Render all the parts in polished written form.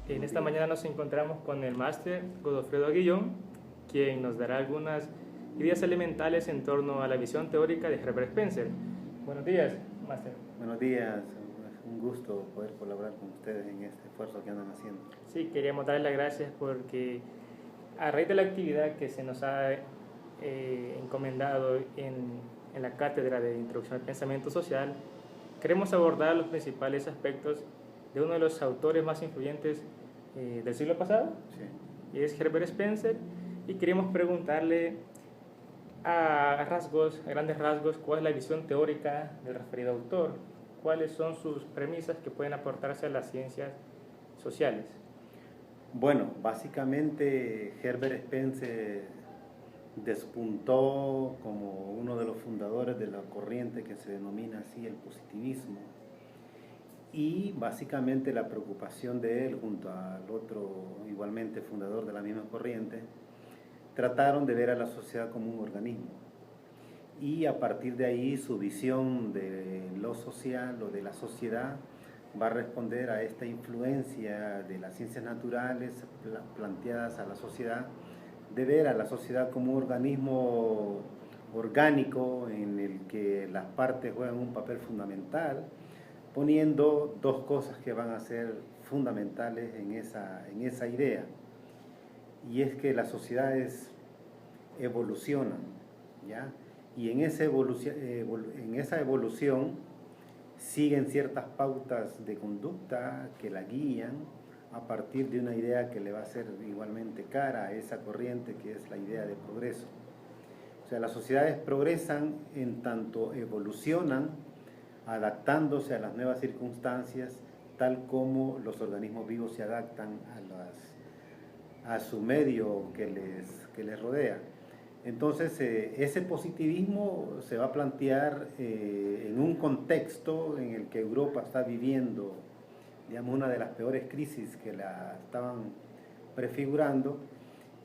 En esta mañana nos encontramos con el máster Godofredo Aguillón, quien nos dará algunas ideas elementales en torno a la visión teórica de Herbert Spencer. Buenos días, máster. Buenos días, es un gusto poder colaborar con ustedes en este esfuerzo que andan haciendo. Sí, queríamos darle las gracias porque a raíz de la actividad que se nos ha encomendado en la cátedra de Introducción al Pensamiento Social, queremos abordar los principales aspectos de uno de los autores más influyentes del siglo pasado, Sí. y es Herbert Spencer, y queremos preguntarle a grandes rasgos, cuál es la visión teórica del referido autor, cuáles son sus premisas que pueden aportarse a las ciencias sociales. Bueno, básicamente Herbert Spencer despuntó como uno de los fundadores de la corriente que se denomina así el positivismo, y básicamente la preocupación de él junto al otro igualmente fundador de la misma corriente trataron de ver a la sociedad como un organismo, y a partir de ahí su visión de lo social o de la sociedad va a responder a esta influencia de las ciencias naturales planteadas a la sociedad, de ver a la sociedad como un organismo orgánico en el que las partes juegan un papel fundamental, poniendo dos cosas que van a ser fundamentales en esa idea, y es que las sociedades evolucionan, ¿ya? Y en esa evolución siguen ciertas pautas de conducta que la guían a partir de una idea que le va a ser igualmente cara a esa corriente, que es la idea de progreso. O sea, las sociedades progresan en tanto evolucionan, adaptándose a las nuevas circunstancias, tal como los organismos vivos se adaptan a su medio que les rodea. Entonces, ese positivismo se va a plantear en un contexto en el que Europa está viviendo, digamos, una de las peores crisis que la estaban prefigurando,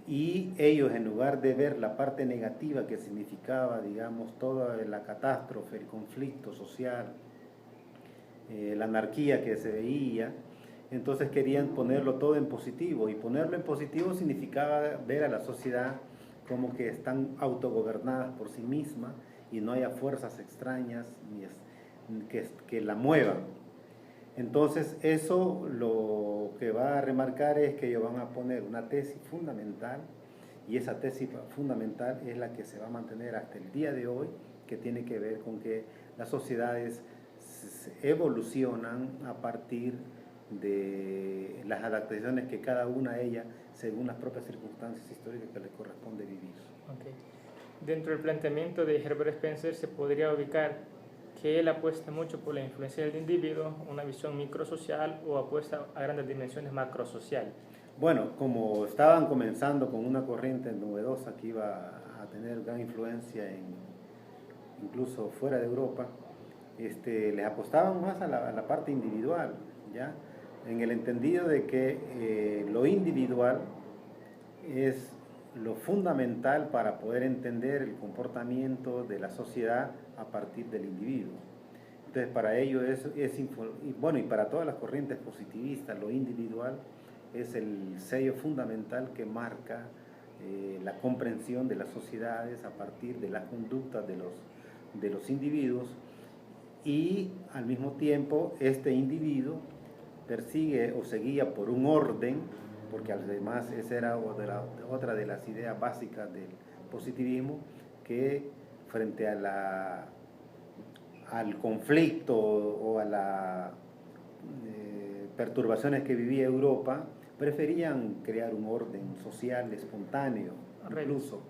y ellos, en lugar de ver la parte negativa que significaba, digamos, toda la catástrofe, el conflicto social, la anarquía que se veía, entonces querían ponerlo todo en positivo, y ponerlo en positivo significaba ver a la sociedad como que están autogobernadas por sí mismas y no haya fuerzas extrañas que la muevan. Entonces eso lo que va a remarcar es que ellos van a poner una tesis fundamental, y esa tesis fundamental es la que se va a mantener hasta el día de hoy, que tiene que ver con que las sociedades evolucionan a partir de las adaptaciones que cada una de ellas, según las propias circunstancias históricas que les corresponde vivir. Okay. Dentro del planteamiento de Herbert Spencer se podría ubicar que él apuesta mucho por la influencia del individuo, una visión microsocial, o apuesta a grandes dimensiones macrosocial. Bueno, como estaban comenzando con una corriente novedosa que iba a tener gran influencia incluso fuera de Europa, les apostaban más a la parte individual, ¿ya? En el entendido de que lo individual es lo fundamental para poder entender el comportamiento de la sociedad a partir del individuo. Entonces, para ello bueno, y para todas las corrientes positivistas, lo individual es el sello fundamental que marca la comprensión de las sociedades a partir de las conductas de los individuos, y al mismo tiempo este individuo persigue o se guía por un orden, porque además esa era otra de las ideas básicas del positivismo, que frente a al conflicto o a las perturbaciones que vivía Europa, preferían crear un orden social espontáneo, incluso.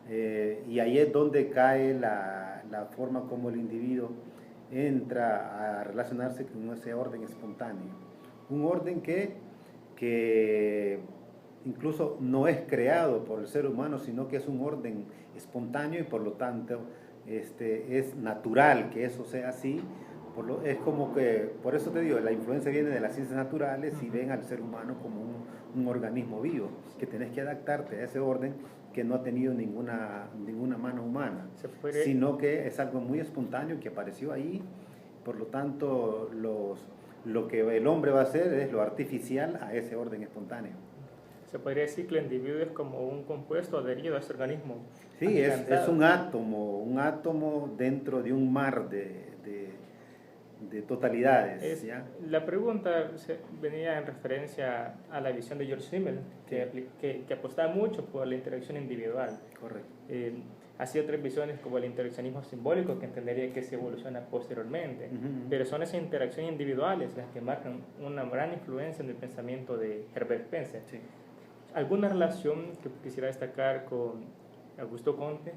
Y ahí es donde cae la forma como el individuo entra a relacionarse con ese orden espontáneo. Un orden que incluso no es creado por el ser humano, sino que es un orden espontáneo, y por lo tanto es natural que eso sea así. Es como que, por eso te digo, la influencia viene de las ciencias naturales, y ven al ser humano como un organismo vivo, que tenés que adaptarte a ese orden que no ha tenido ninguna mano humana, sino que es algo muy espontáneo que apareció ahí. Por lo tanto, lo que el hombre va a hacer es lo artificial a ese orden espontáneo. Se podría decir que el individuo es como un compuesto adherido a ese organismo. Sí, es un átomo dentro de un mar de totalidades. ¿Ya? La pregunta venía en referencia a la visión de George Simmel, que apostaba mucho por la interacción individual. Correcto. Así otras visiones como el interaccionismo simbólico, que entendería que se evoluciona posteriormente, pero son esas interacciones individuales las que marcan una gran influencia en el pensamiento de Herbert Spencer. Sí. ¿Alguna relación que quisiera destacar con Augusto Comte?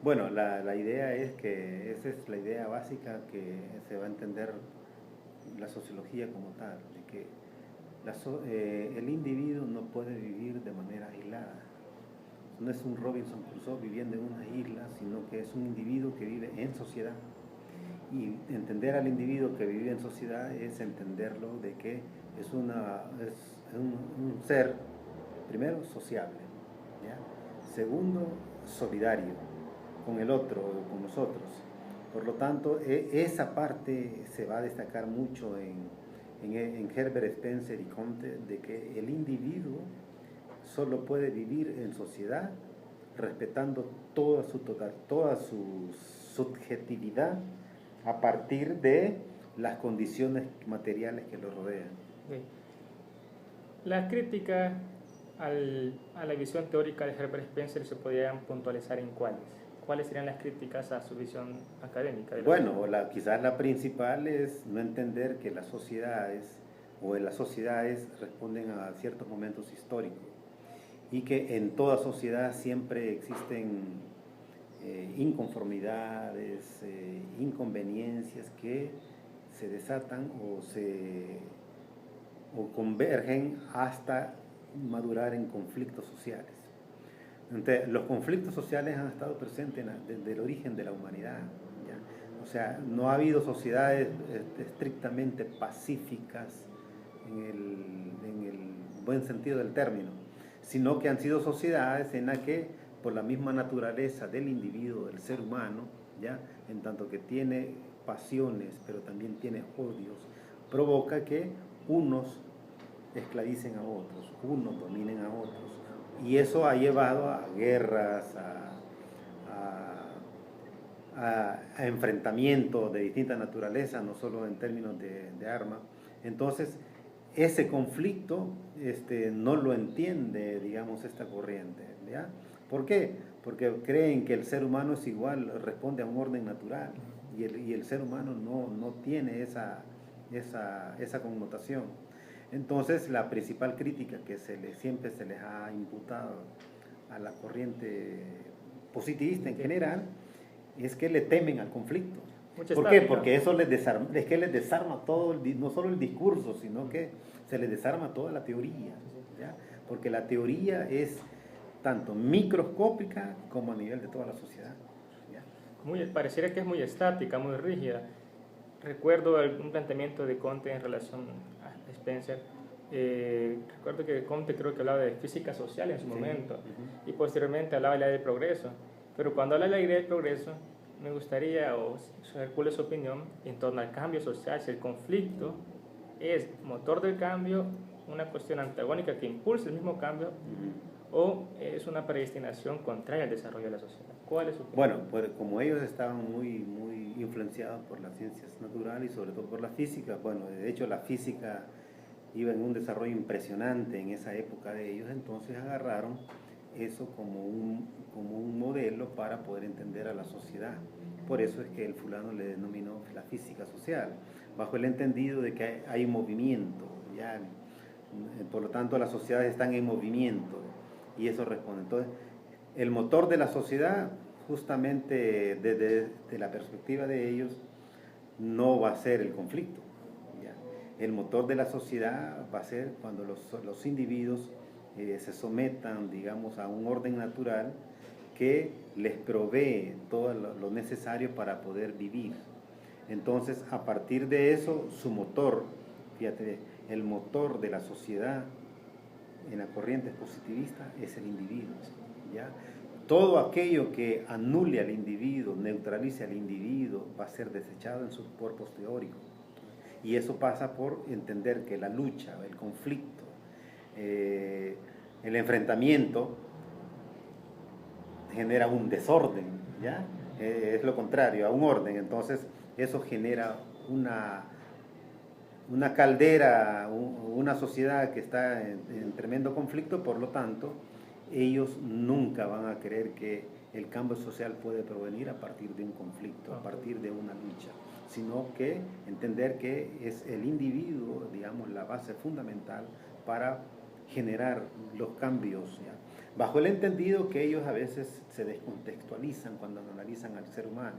Bueno, la idea es que esa es la idea básica que se va a entender la sociología como tal, de que el individuo no puede vivir de manera aislada. No es un Robinson Crusoe viviendo en una isla, sino que es un individuo que vive en sociedad. Y entender al individuo que vive en sociedad es entenderlo de que es un ser, primero, sociable, ¿ya? Segundo, solidario con el otro o con nosotros. Por lo tanto, esa parte se va a destacar mucho en Herbert Spencer y Comte, de que el individuo solo puede vivir en sociedad respetando toda su subjetividad a partir de las condiciones materiales que lo rodean. Sí. La crítica a la visión teórica de Herbert Spencer se podrían puntualizar en cuáles. ¿Cuáles serían las críticas a su visión académica? Bueno, quizás la principal es no entender que las sociedades responden a ciertos momentos históricos y que en toda sociedad siempre existen inconformidades, inconveniencias que se desatan o convergen hasta madurar en conflictos sociales. Entonces, los conflictos sociales han estado presentes desde el origen de la humanidad, ¿ya? O sea, no ha habido sociedades estrictamente pacíficas en el buen sentido del término, sino que han sido sociedades en las que, por la misma naturaleza del individuo, del ser humano, ¿ya? En tanto que tiene pasiones, pero también tiene odios, provoca que unos esclavicen a otros, unos dominen a otros. Y eso ha llevado a guerras, a enfrentamientos de distinta naturaleza, no solo en términos de armas. Entonces, ese conflicto no lo entiende, digamos, esta corriente, ¿ya? ¿Por qué? Porque creen que el ser humano es igual, responde a un orden natural, y el ser humano no tiene esa connotación. Entonces, la principal crítica que siempre se les ha imputado a la corriente positivista en general es que le temen al conflicto. ¿Por qué? Porque eso les desarma todo, no solo el discurso, sino que se les desarma toda la teoría, ¿ya? Porque la teoría es tanto microscópica como a nivel de toda la sociedad, ¿ya? Pareciera que es muy estática, muy rígida. Recuerdo un planteamiento de Comte en relación a Spencer. Recuerdo que Comte creo que hablaba de física social en su momento, y posteriormente hablaba de la idea del progreso. Pero cuando habla de la idea del progreso, me gustaría saber cuál es su opinión en torno al cambio social, si el conflicto es motor del cambio, una cuestión antagónica que impulsa el mismo cambio, o es una predestinación contraria al desarrollo de la sociedad. ¿Cuál es su opinión? Bueno, pues como ellos estaban muy influenciados por las ciencias naturales y sobre todo por la física, bueno, de hecho la física iba en un desarrollo impresionante en esa época de ellos, entonces agarraron eso como un modelo para poder entender a la sociedad. Por eso es que el fulano le denominó la física social, bajo el entendido de que hay movimiento, ¿ya? Por lo tanto las sociedades están en movimiento y eso responde. Entonces, el motor de la sociedad, justamente desde la perspectiva de ellos, no va a ser el conflicto, ¿ya? El motor de la sociedad va a ser cuando los individuos se sometan, digamos, a un orden natural que les provee todo lo necesario para poder vivir. Entonces, a partir de eso, su motor, fíjate, el motor de la sociedad en la corriente positivista es el individuo, ¿ya? Todo aquello que anule al individuo, neutralice al individuo, va a ser desechado en sus cuerpos teóricos. Y eso pasa por entender que la lucha, el conflicto, el enfrentamiento genera un desorden, ¿ya? Es lo contrario, a un orden. Entonces, eso genera una caldera, una sociedad que está en tremendo conflicto. Por lo tanto, ellos nunca van a creer que el cambio social puede provenir a partir de un conflicto, a partir de una lucha, sino que entender que es el individuo, digamos, la base fundamental para generar los cambios, ¿ya? Bajo el entendido que ellos a veces se descontextualizan cuando analizan al ser humano.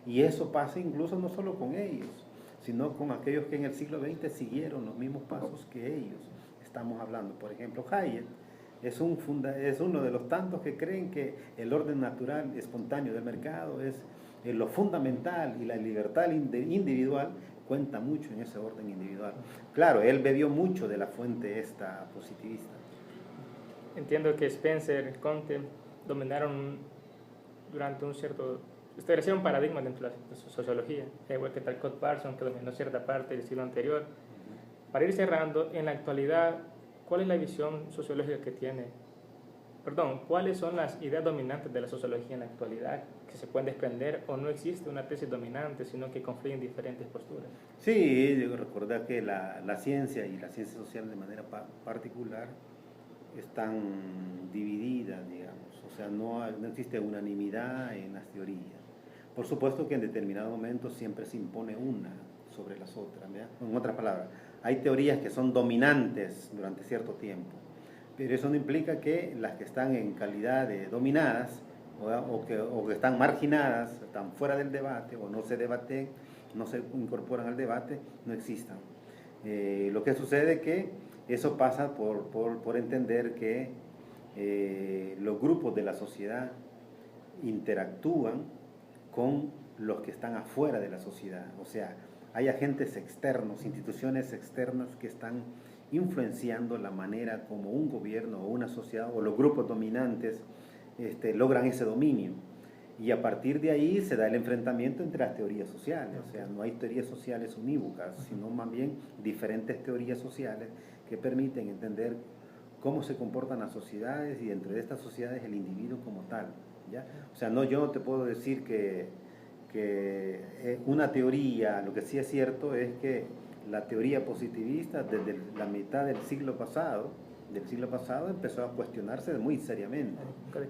Y eso pasa incluso no solo con ellos, sino con aquellos que en el siglo XX siguieron los mismos pasos que ellos. Estamos hablando, por ejemplo, Hayek es uno de los tantos que creen que el orden natural, espontáneo del mercado es lo fundamental, y la libertad individual cuenta mucho en ese orden individual. Claro, él bebió mucho de la fuente esta positivista. Entiendo que Spencer, Comte dominaron durante un cierto... establecieron paradigmas dentro de la sociología, igual que Talcott Parsons, que dominó cierta parte del siglo anterior. Para ir cerrando, en la actualidad, ¿cuál es la visión sociológica que tiene? ¿Cuáles son las ideas dominantes de la sociología en la actualidad que se pueden desprender, o no existe una tesis dominante, sino que confluyen diferentes posturas? Sí, recordar que la ciencia y la ciencia social de manera particular están divididas, digamos, o sea, no existe unanimidad en las teorías. Por supuesto que en determinados momentos siempre se impone una sobre las otras, ¿verdad? En otras palabras, hay teorías que son dominantes durante cierto tiempo, pero eso no implica que las que están en calidad de dominadas o que están marginadas, están fuera del debate o no se debaten, no se incorporan al debate, no existan. Lo que sucede es que eso pasa por entender que los grupos de la sociedad interactúan con los que están afuera de la sociedad. O sea, hay agentes externos, instituciones externas que están influenciando la manera como un gobierno o una sociedad o los grupos dominantes logran ese dominio. Y a partir de ahí se da el enfrentamiento entre las teorías sociales. O sea, no hay teorías sociales unívocas, sino más bien diferentes teorías sociales que permiten entender cómo se comportan las sociedades, y dentro de estas sociedades el individuo como tal, ¿ya? O sea, yo no te puedo decir que una teoría, lo que sí es cierto es que la teoría positivista desde la mitad del siglo pasado empezó a cuestionarse muy seriamente,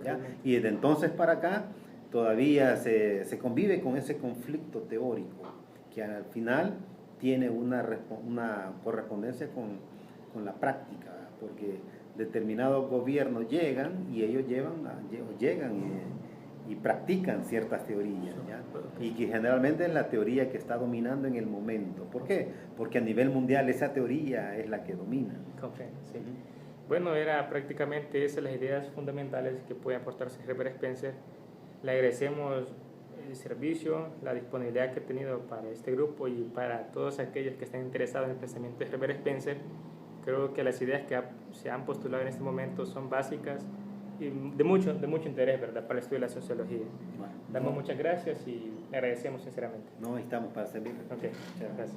¿ya? Y desde entonces para acá todavía se convive con ese conflicto teórico que al final tiene una correspondencia con la práctica, porque determinados gobiernos llegan y ellos llegan y practican ciertas teorías, ¿ya? Y que generalmente es la teoría que está dominando en el momento. ¿Por qué? Porque a nivel mundial esa teoría es la que domina. Comprendo, sí. Bueno, era prácticamente esas las ideas fundamentales que puede aportarse Herbert Spencer. Le agradecemos el servicio, la disponibilidad que ha tenido para este grupo y para todos aquellos que estén interesados en el pensamiento de Herbert Spencer. Creo que las ideas que se han postulado en este momento son básicas y de mucho interés, ¿verdad?, para el estudio de la sociología. Bueno, damos muchas gracias y le agradecemos sinceramente. No, estamos para servir. Ok, muchas gracias.